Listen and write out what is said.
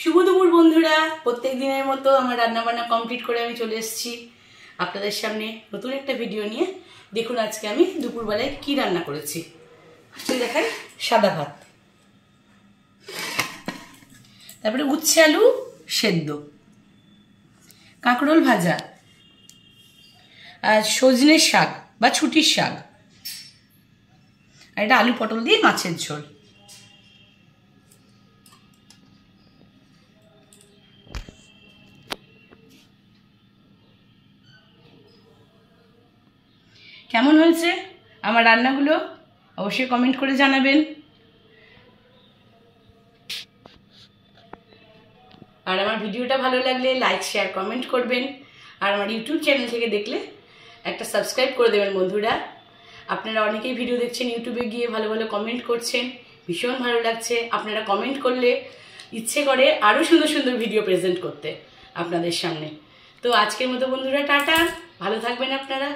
শুভ দুপুর বন্ধুরা, প্রত্যেক দিনের মতো আমার রান্নাবান্না কমপ্লিট করে আমি চলে এসেছি আপনাদের সামনে নতুন একটা ভিডিও নিয়ে। দেখুন আজকে আমি দুপুরবেলায় কি রান্না করেছি। দেখাই, সাদা ভাত, তারপরে উচ্ছে আলু সেদ্ধ, কাঁকরোল ভাজা, আর সজনের শাক বা ছুটির শাক, আর এটা আলু পটল দিয়ে মাছের ঝোল। কেমন হয়েছে আমার রান্নাগুলো অবশ্যই কমেন্ট করে জানাবেন। আর আমার ভিডিওটা ভালো লাগলে লাইক শেয়ার কমেন্ট করবেন। আর আমার ইউটিউব চ্যানেল থেকে দেখলে একটা সাবস্ক্রাইব করে দেবেন বন্ধুরা। আপনারা অনেকেই ভিডিও দেখছেন ইউটিউবে গিয়ে, ভালো ভালো কমেন্ট করছেন, ভীষণ ভালো লাগছে। আপনারা কমেন্ট করলে ইচ্ছে করে আরও সুন্দর সুন্দর ভিডিও প্রেজেন্ট করতে আপনাদের সামনে। তো আজকের মতো বন্ধুরা টাটা, ভালো থাকবেন আপনারা।